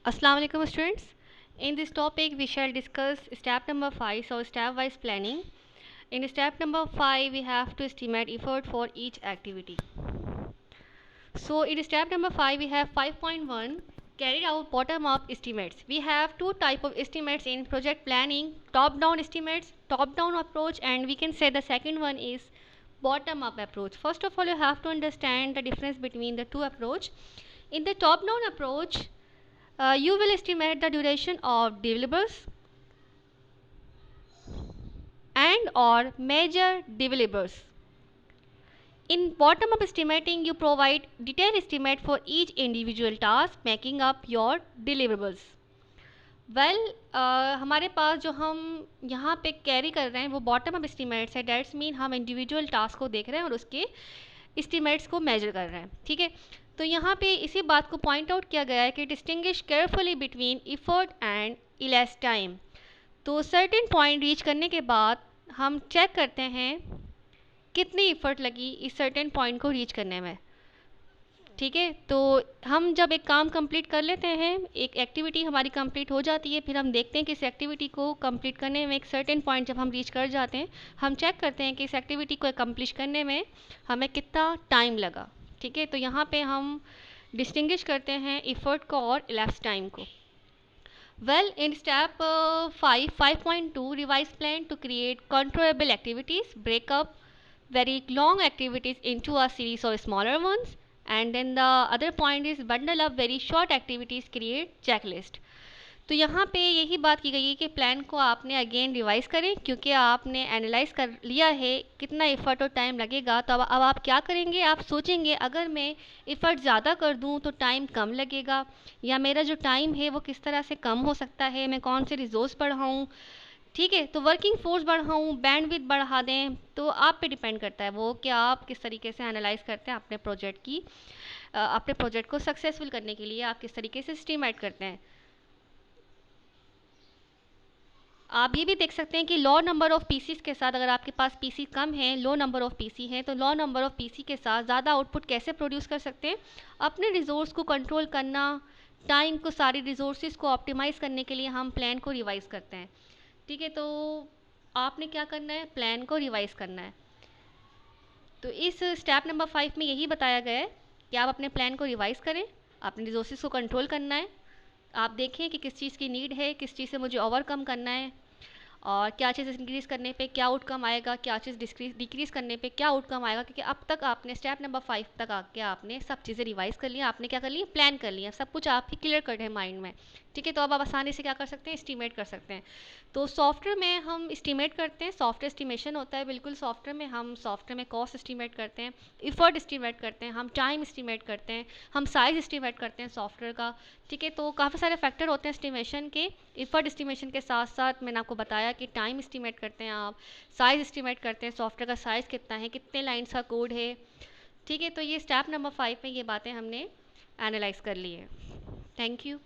Assalamu alaikum students. In this topic we shall discuss step number 5, so step wise planning. In step number 5 we have to estimate effort for each activity. So in step number 5 we have 5.1 carried out bottom up estimates. We have two type of estimates in project planning, top down estimates, top down approach, and we can say the second one is bottom up approach. First of all you have to understand the difference between the two approach. In the top down approach you will estimate the duration of deliverables and or major deliverables. In bottom up estimating, you provide detailed estimate for each individual task making up your deliverables. हमारे पास जो हम यहाँ पे carry कर रहे हैं वो bottom up estimates है. डेट्स मीन हम इंडिविजुअल टास्क को देख रहे हैं और उसके एस्टिमेट्स को मेजर कर रहे हैं. ठीक है, तो यहाँ पे इसी बात को पॉइंट आउट किया गया है कि distinguish carefully between effort and इलेस टाइम. तो सर्टेन पॉइंट रीच करने के बाद हम चेक करते हैं कितनी इफ़र्ट लगी इस सर्टेन पॉइंट को रीच करने में. ठीक है, तो हम जब एक काम कंप्लीट कर लेते हैं, एक एक्टिविटी हमारी कंप्लीट हो जाती है, फिर हम देखते हैं कि इस एक्टिविटी को कंप्लीट करने में एक सर्टेन पॉइंट जब हम रीच कर जाते हैं, हम चेक करते हैं कि इस एक्टिविटी को कंप्लीट करने में हमें कितना टाइम लगा. ठीक है, तो यहाँ पे हम डिस्टिंग्विश करते हैं इफ़र्ट को और elapsed टाइम को. In step 5.2 revise plan to create controllable activities, break up very long activities into a series of smaller ones, and then the other point is bundle up very short activities, create checklist. तो यहाँ पे यही बात की गई है कि plan को आपने अगेन रिवाइज करें क्योंकि आपने एनालाइज कर लिया है कितना एफर्ट और टाइम लगेगा. तो अब आप क्या करेंगे, आप सोचेंगे अगर मैं एफर्ट ज़्यादा कर दूँ तो टाइम कम लगेगा, या मेरा जो टाइम है वो किस तरह से कम हो सकता है, मैं कौन से रिसोर्स बढ़ाऊँ. ठीक है, तो वर्किंग फोर्स बढ़ाऊँ, बैंडविड्थ बढ़ा दें, तो आप पे डिपेंड करता है वो कि आप किस तरीके से एनालाइज करते हैं अपने प्रोजेक्ट को सक्सेसफुल करने के लिए आप किस तरीके से एस्टीमेट करते हैं. आप ये भी देख सकते हैं कि लो नंबर ऑफ़ पीसीस के साथ, अगर आपके पास पीसी कम है, लो नंबर ऑफ़ पीसी हैं, तो लो नंबर ऑफ़ पीसी के साथ ज़्यादा आउटपुट कैसे प्रोड्यूस कर सकते हैं. अपने रिसोर्स को कंट्रोल करना, टाइम को, सारी रिसोर्सेज को ऑप्टिमाइज़ करने के लिए हम प्लान को रिवाइज़ करते हैं. ठीक है, तो आपने क्या करना है, प्लान को रिवाइज़ करना है. तो इस स्टेप नंबर 5 में यही बताया गया है कि आप अपने प्लान को रिवाइज़ करें, अपने रिसोर्सेज को कंट्रोल करना है, आप देखें कि किस चीज़ की नीड है, किस चीज़ से मुझे ओवरकम करना है, और क्या चीज़ इंक्रीज़ करने पे क्या आउटकम आएगा, क्या चीज़ डिक्रीज़ करने पे क्या आउटकम आएगा. क्योंकि अब तक आपने स्टेप नंबर 5 तक आके आपने सब चीज़ें रिवाइज़ कर लिया, आपने क्या कर लिया, प्लान कर लिया, सब कुछ आप ही क्लियर कर रहे हैं माइंड में. ठीक है, तो अब आप आसानी से क्या कर सकते हैं, एस्टीमेट कर सकते हैं. तो सॉफ्टवेयर में हम एस्टीमेट करते हैं, सॉफ्टवेयर एस्टीमेशन होता है. बिल्कुल सॉफ्टवेयर में हम सॉफ्टवेयर में कॉस्ट एस्टीमेट करते हैं, इफ़र्ट एस्टीमेट करते हैं, हम टाइम एस्टीमेट करते हैं, हम साइज़ एस्टीमेट करते हैं सॉफ्टवेयर का. ठीक है, तो काफ़ी सारे फैक्टर होते हैं एस्टीमेशन के. इफ़र्ट एस्टीमेशन के साथ साथ मैंने आपको बताया कि टाइम एस्टीमेट करते हैं आप, साइज़ एस्टीमेट करते हैं, सॉफ्टवेयर का साइज़ कितना है, कितने लाइन्स का कोड है. ठीक है, तो ये स्टेप नंबर 5 में ये बातें हमने एनालाइज कर ली है. Thank you.